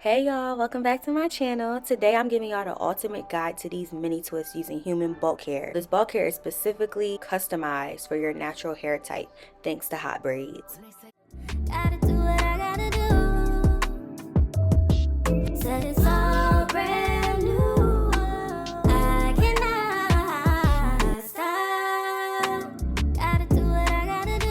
Hey y'all, welcome back to my channel. Today I'm giving y'all the ultimate guide to these mini twists using human bulk hair. This bulk hair is specifically customized for your natural hair type thanks to Hot Braids. Gotta do what I gotta do. Said it's all brand new. I cannot stop. Gotta do what I gotta do.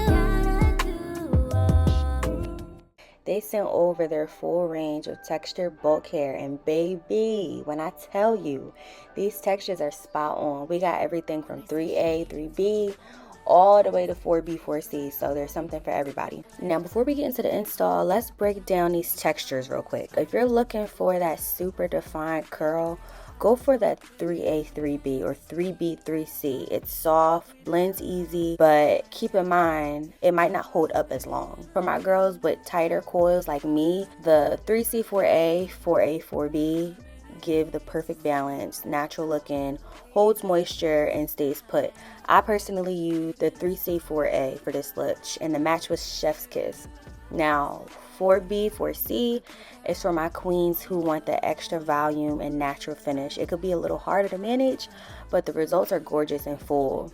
They sent over their full range of textured bulk hair, and baby, when I tell you, these textures are spot on. We got everything from 3A, 3B, all the way to 4B, 4C, so there's something for everybody. Now, before we get into the install, let's break down these textures real quick. If you're looking for that super defined curl, go for that 3A, 3B or 3B, 3C. It's soft, blends easy, but keep in mind, it might not hold up as long. For my girls with tighter coils like me, the 3C, 4A, 4A, 4B give the perfect balance, natural looking, holds moisture, and stays put. I personally use the 3C, 4A for this look, and the match was Chef's Kiss. Now, 4B, 4C is for my queens who want the extra volume and natural finish. It could be a little harder to manage, but the results are gorgeous and full.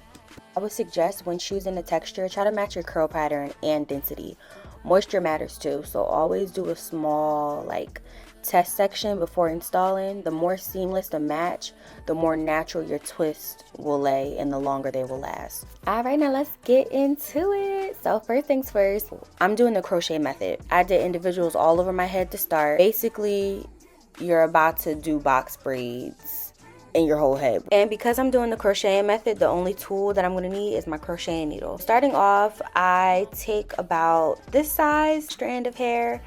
I would suggest when choosing the texture, try to match your curl pattern and density. Moisture matters too, so always do a small test section before installing. The more seamless the match, the more natural your twist will lay and the longer they will last. Alright, now let's get into it. So first things first, I'm doing the crochet method. I did individuals all over my head to start. Basically, you're about to do box braids in your whole head. And because I'm doing the crocheting method, the only tool that I'm going to need is my crocheting needle. Starting off, I take about this size strand of hair,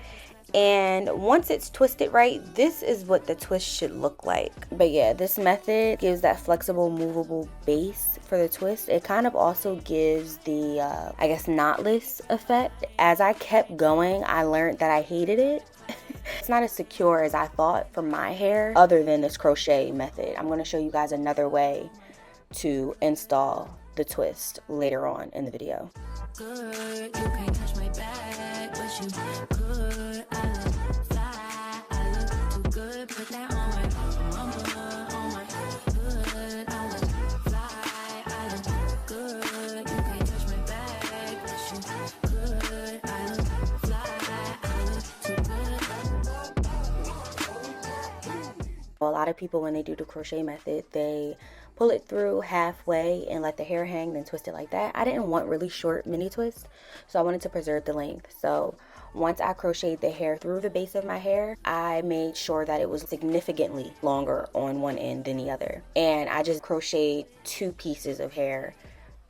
and once it's twisted right, this is what the twist should look like. But yeah, this method gives that flexible, movable base for the twist. It kind of also gives the, knotless effect. As I kept going, I learned that I hated it. It's not as secure as I thought for my hair other than this crochet method. I'm going to show you guys another way to install the twist later on in the video. Good, you can't touch my back, but you could. I look fly, I look too good. Put that on my mama, on my hood. I look fly, I look good. You can't touch my back, but you could. I look fly, I look too good. A lot of people, when they do the crochet method, they pull it through halfway and let the hair hang, then twist it like that. I didn't want really short mini twists, so I wanted to preserve the length. So once I crocheted the hair through the base of my hair, I made sure that it was significantly longer on one end than the other. And I just crocheted 2 pieces of hair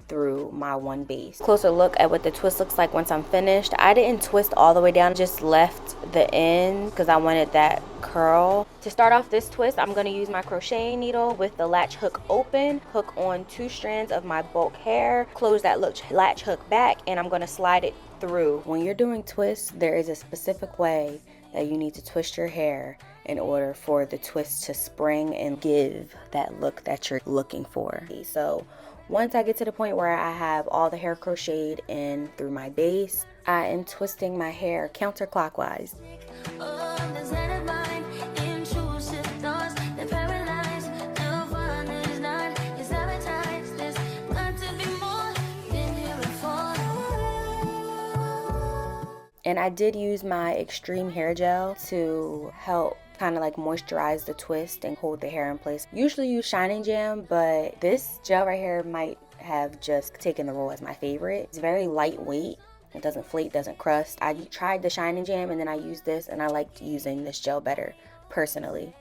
through my one base. Closer look at what the twist looks like once I'm finished. I didn't twist all the way down, just left the end because I wanted that curl. To start off this twist, I'm going to use my crocheting needle with the latch hook open, hook on 2 strands of my bulk hair, close that latch hook back, and I'm going to slide it through. When you're doing twists, there is a specific way that you need to twist your hair in order for the twist to spring and give that look that you're looking for. So once I get to the point where I have all the hair crocheted in through my base, I am twisting my hair counterclockwise. And I did use my extreme hair gel to help kind of moisturize the twist and hold the hair in place. Usually use Shining Jam, but this gel right here might have just taken the role as my favorite. It's very lightweight. It doesn't flake, doesn't crust. I tried the Shining Jam and then I used this, and I liked using this gel better personally.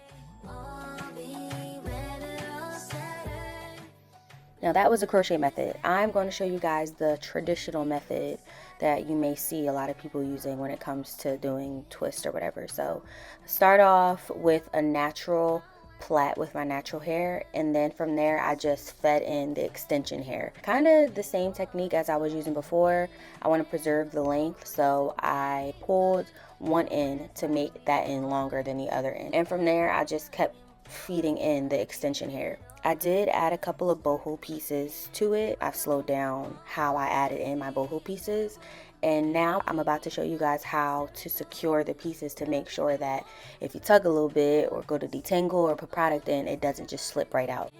Now that was a crochet method. I'm going to show you guys the traditional method that you may see a lot of people using when it comes to doing twists or whatever. So start off with a natural plait with my natural hair, and then from there I just fed in the extension hair. Kind of the same technique as I was using before. I want to preserve the length, so I pulled one end to make that end longer than the other end, and from there I just kept feeding in the extension hair. I did add a couple of boho pieces to it. I've slowed down how I added in my boho pieces, And now I'm about to show you guys how to secure the pieces to make sure that if you tug a little bit or go to detangle or put product in, it doesn't just slip right out.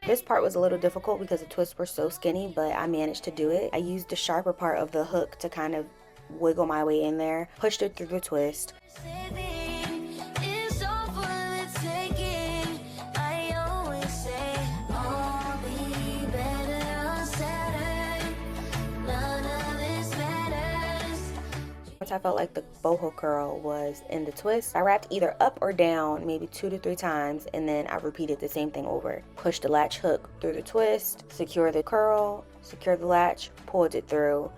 This part was a little difficult because the twists were so skinny, but I managed to do it. I used the sharper part of the hook to kind of wiggle my way in there, pushed it through the twist. Once I felt like the boho curl was in the twist, I wrapped either up or down maybe 2 to 3 times, and then I repeated the same thing over. Pushed the latch hook through the twist, secure the curl, secure the latch, pulled it through,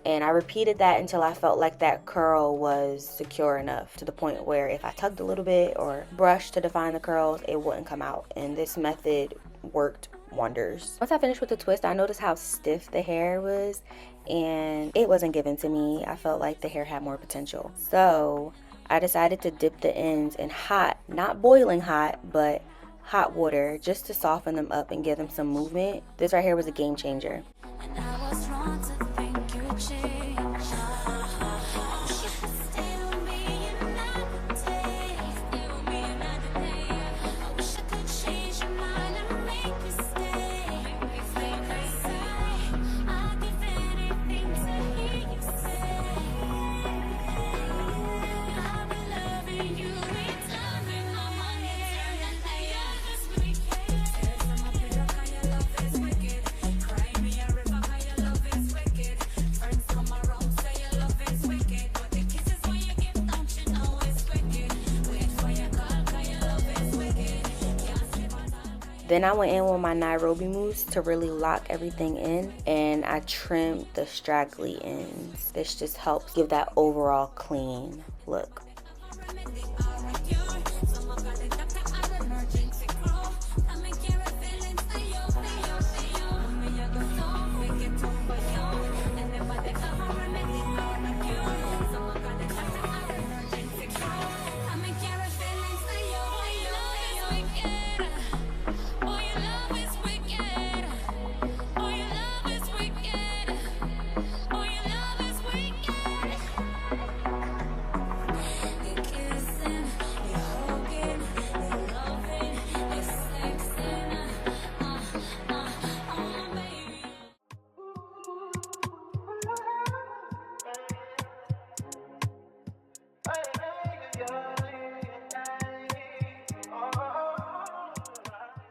and I repeated that until I felt like that curl was secure enough to the point where if I tugged a little bit or brushed to define the curls, it wouldn't come out. And this method worked wonders. Once I finished with the twist, I noticed how stiff the hair was, and it wasn't given to me. I felt like the hair had more potential. So I decided to dip the ends in hot, not boiling hot, but hot water, just to soften them up and give them some movement. This right here was a game changer. And I was wrong to think you changed. Then I went in with my Nairobi mousse to really lock everything in, and I trimmed the straggly ends. This just helps give that overall clean look.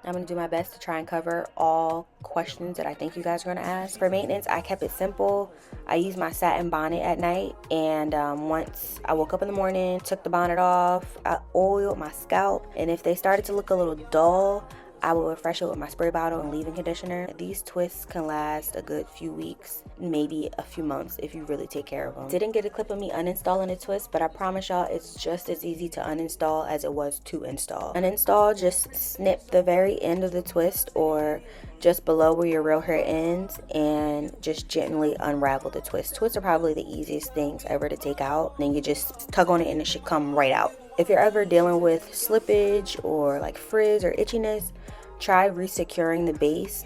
I'm going to do my best to try and cover all questions that I think you guys are going to ask. For maintenance, I kept it simple. I used my satin bonnet at night, and once I woke up in the morning, took the bonnet off, I oiled my scalp, and if they started to look a little dull, I will refresh it with my spray bottle and leave-in conditioner. These twists can last a good few weeks, maybe a few months if you really take care of them. Didn't get a clip of me uninstalling a twist, but I promise y'all it's just as easy to uninstall as it was to install. Uninstall, just snip the very end of the twist or just below where your real hair ends and just gently unravel the twist. Twists are probably the easiest things ever to take out. Then you just tug on it and it should come right out. If you're ever dealing with slippage or like frizz or itchiness, try resecuring the base,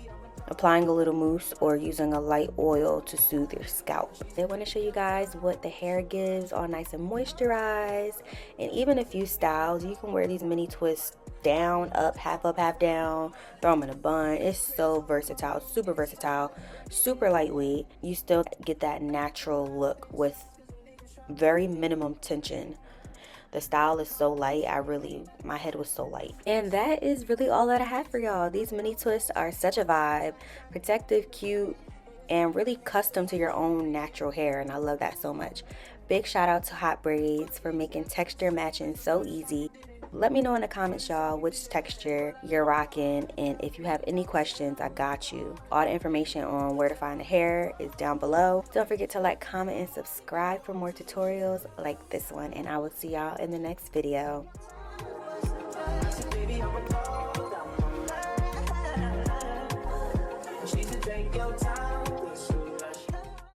applying a little mousse, or using a light oil to soothe your scalp. I want to show you guys what the hair gives all nice and moisturized, and even a few styles. You can wear these mini twists down, up, half down, throw them in a bun. It's so versatile, super lightweight. You still get that natural look with very minimum tension. The style is so light, my head was so light. And that is really all that I have for y'all. These mini twists are such a vibe, protective, cute, and really custom to your own natural hair, and I love that so much. Big shout out to Hot Braids for making texture matching so easy. Let me know in the comments, y'all, which texture you're rocking, and if you have any questions, I got you. All the information on where to find the hair is down below. Don't forget to like, comment, and subscribe for more tutorials like this one, and I will see y'all in the next video.